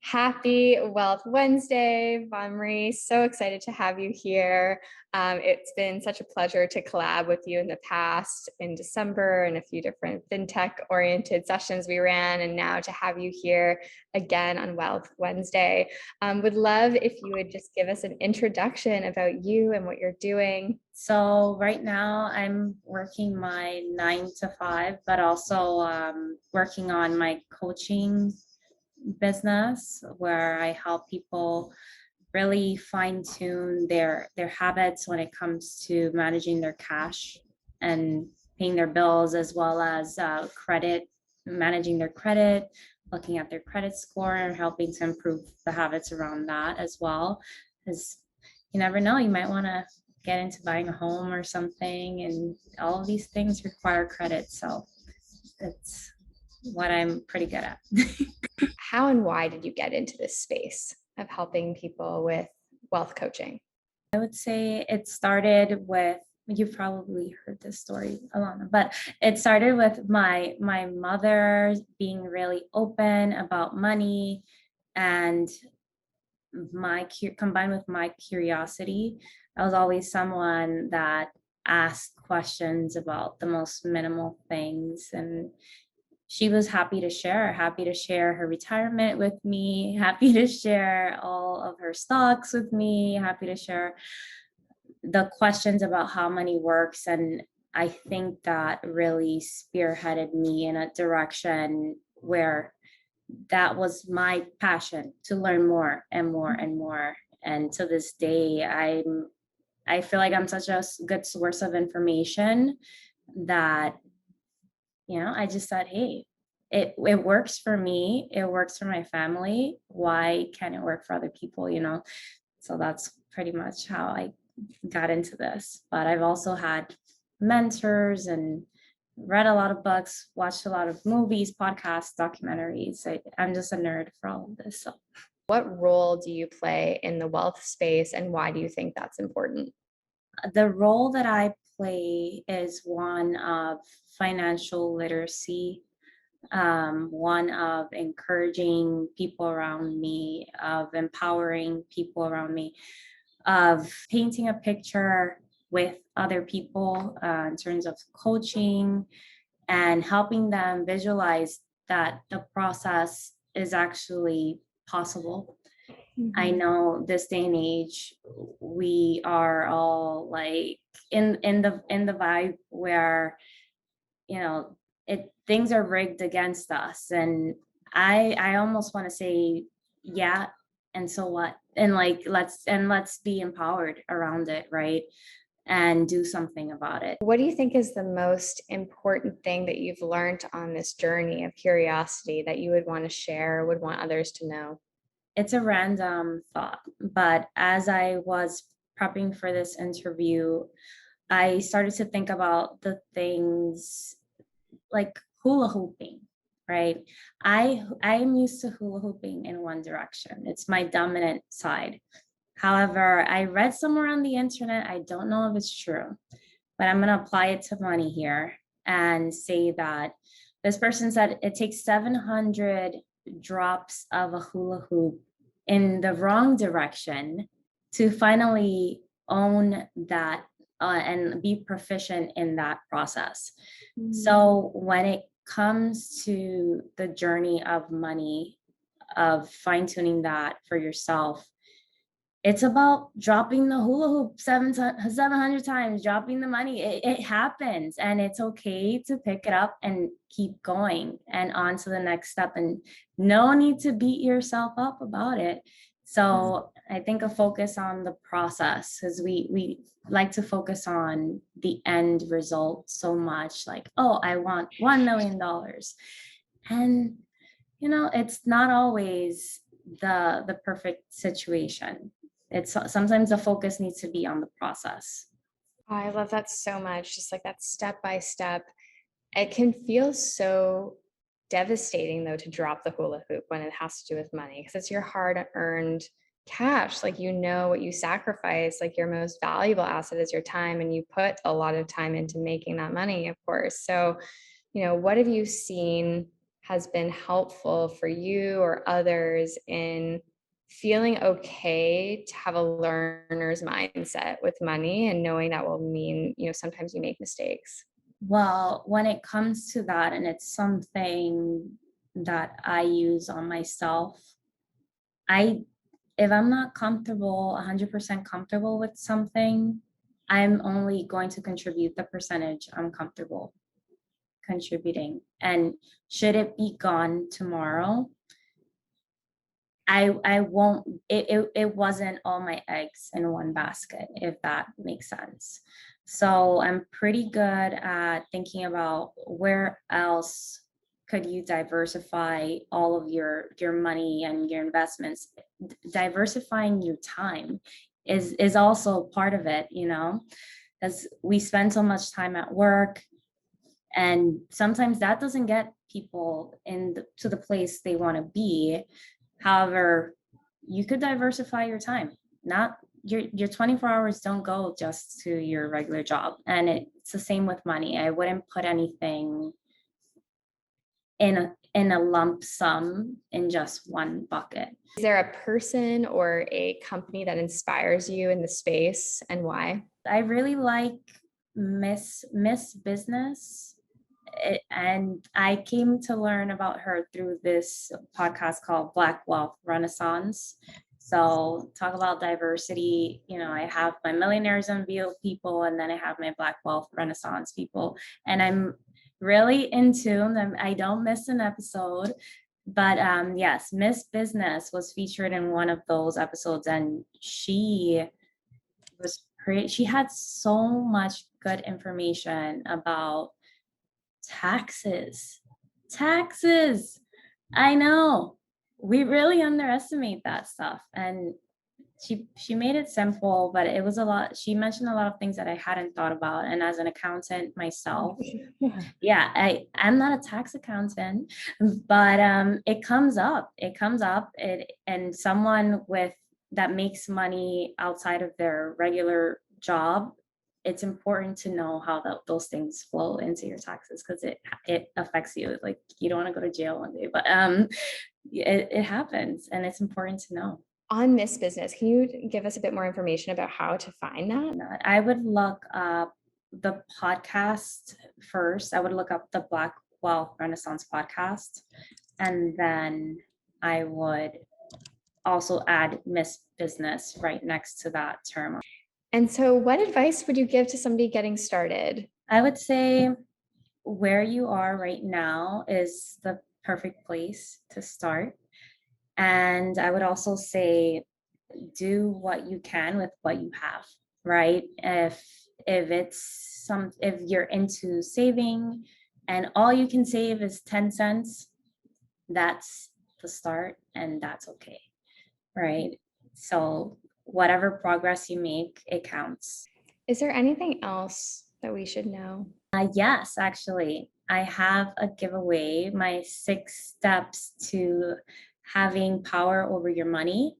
Happy Wealth Wednesday, Vonmarie. So excited to have you here. It's been such a pleasure to collab with you in the past in December and a few different fintech oriented sessions we ran, and now to have you here again on Wealth Wednesday. Would love if you would just give us an introduction about you and what you're doing. So right now I'm working my 9 to 5, but also working on my coaching business where I help people really fine tune their habits when it comes to managing their cash and paying their bills, as well as credit, managing their credit, looking at their credit score, and helping to improve the habits around that as well. Because you never know, you might want to get into buying a home or something, and all of these things require credit. So it's what I'm pretty good at. How and why did you get into this space of helping people with wealth coaching? I would say it started with, you've probably heard this story, Alana, but it started with my mother being really open about money, and combined with my curiosity. I was always someone that asked questions about the most minimal things, and she was happy to share her retirement with me, happy to share all of her stocks with me, happy to share the questions about how money works. And I think that really spearheaded me in a direction where that was my passion, to learn more and more and more. And to this day, I feel like I'm such a good source of information that, I just said, hey, it works for me, it works for my family. Why can't it work for other people? So that's pretty much how I got into this. But I've also had mentors and read a lot of books, watched a lot of movies, podcasts, documentaries. I'm just a nerd for all of this. So What role do you play in the wealth space, and why do you think that's important? the role that I play is one of financial literacy, one of encouraging people around me, of empowering people around me, of painting a picture with other people in terms of coaching and helping them visualize that the process is actually possible. I know this day and age, we are all like in the vibe where, it things are rigged against us. And I almost want to say, yeah, and so what? And like let's be empowered around it, right? And do something about it. What do you think is the most important thing that you've learned on this journey of curiosity that you would want to share, would want others to know? It's a random thought, but as I was prepping for this interview, I started to think about the things like hula hooping, right? I am used to hula hooping in one direction. It's my dominant side. However, I read somewhere on the internet, I don't know if it's true, but I'm going to apply it to money here and say that this person said it takes 700 drops of a hula hoop in the wrong direction to finally own that and be proficient in that process. So when it comes to the journey of money, of fine tuning that for yourself, it's about dropping the hula hoop 700 times, dropping the money. It happens, and it's okay to pick it up and keep going and on to the next step, and no need to beat yourself up about it. So I think a focus on the process, because we like to focus on the end result so much, like, oh, I want $1 million. And it's not always the perfect situation. It's sometimes the focus needs to be on the process. Oh, I love that so much. Just like that step by step. It can feel so devastating though to drop the hula hoop when it has to do with money, because it's your hard earned cash. Like, what you sacrifice, like your most valuable asset is your time, and you put a lot of time into making that money, of course. So, what have you seen has been helpful for you or others in feeling okay to have a learner's mindset with money and knowing that will mean, sometimes you make mistakes? Well, when it comes to that, and it's something that I use on myself, I if I'm not comfortable, 100% comfortable with something, I'm only going to contribute the percentage I'm comfortable contributing. And should it be gone tomorrow, I won't, it wasn't all my eggs in one basket, if that makes sense. So I'm pretty good at thinking about where else could you diversify all of your money and your investments. Diversifying your time is also part of it, because we spend so much time at work, and sometimes that doesn't get people to the place they want to be. However, you could diversify your time. Not your 24 hours don't go just to your regular job. And it's the same with money. I wouldn't put anything in a lump sum in just one bucket. Is there a person or a company that inspires you in the space, and why? I really like Miss Business. And I came to learn about her through this podcast called Black Wealth Renaissance. So talk about diversity. I have my millionaires and Unveiled people, and then I have my Black Wealth Renaissance people. And I'm really in tune. I don't miss an episode. But yes, Miss Business was featured in one of those episodes, and she was great. She had so much good information about taxes. Taxes. I know. We really underestimate that stuff. And she made it simple, but it was a lot. She mentioned a lot of things that I hadn't thought about. And as an accountant myself, yeah, I'm not a tax accountant, but it comes up. And someone with that makes money outside of their regular job, it's important to know how those things flow into your taxes, because it affects you. Like, you don't want to go to jail one day, but it happens, and it's important to know. On Miss Business, can you give us a bit more information about how to find that? I would look up the podcast first. I would look up the Black Wealth Renaissance podcast, and then I would also add Miss Business right next to that term. And so, what advice would you give to somebody getting started? I would say where you are right now is the perfect place to start. And I would also say do what you can with what you have, right? If you're into saving and all you can save is 10 cents, that's the start, and that's okay, right? So whatever progress you make, it counts. Is there anything else that we should know? Yes, actually, I have a giveaway, my 6 steps to having power over your money,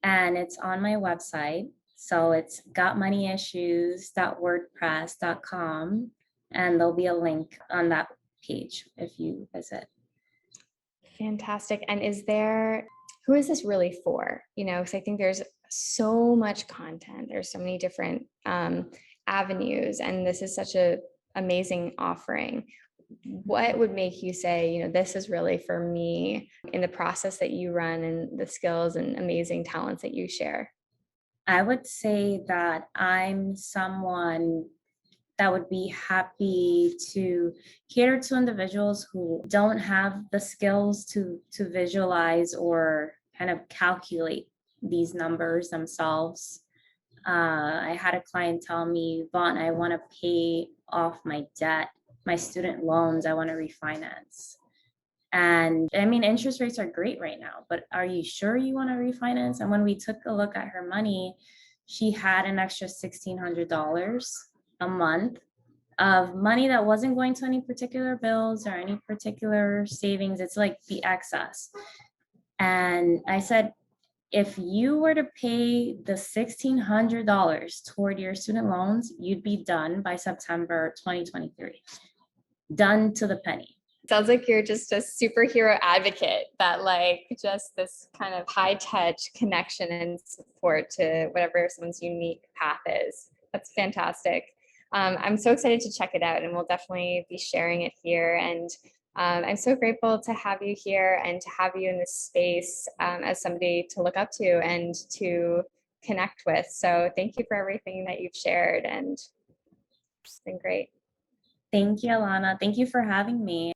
and it's on my website. So it's gotmoneyissues.wordpress.com, and there'll be a link on that page if you visit. Fantastic. And who is this really for? Because I think there's so much content. There's so many different avenues, and this is such a amazing offering. What would make you say, this is really for me in the process that you run and the skills and amazing talents that you share? I would say that I'm someone that would be happy to cater to individuals who don't have the skills to visualize or kind of calculate these numbers themselves. I had a client tell me, Vaughn, I want to pay off my debt, my student loans, I want to refinance. And I mean, interest rates are great right now, but are you sure you want to refinance? And when we took a look at her money, she had an extra $1,600 a month of money that wasn't going to any particular bills or any particular savings. It's like the excess. And I said, if you were to pay the $1,600 toward your student loans, you'd be done by September 2023. Done to the penny. Sounds like you're just a superhero advocate that like just this kind of high touch connection and support to whatever someone's unique path is. That's fantastic. I'm so excited to check it out, and we'll definitely be sharing it here. And I'm so grateful to have you here and to have you in this space as somebody to look up to and to connect with. So thank you for everything that you've shared, and it's been great. Thank you, Alana. Thank you for having me.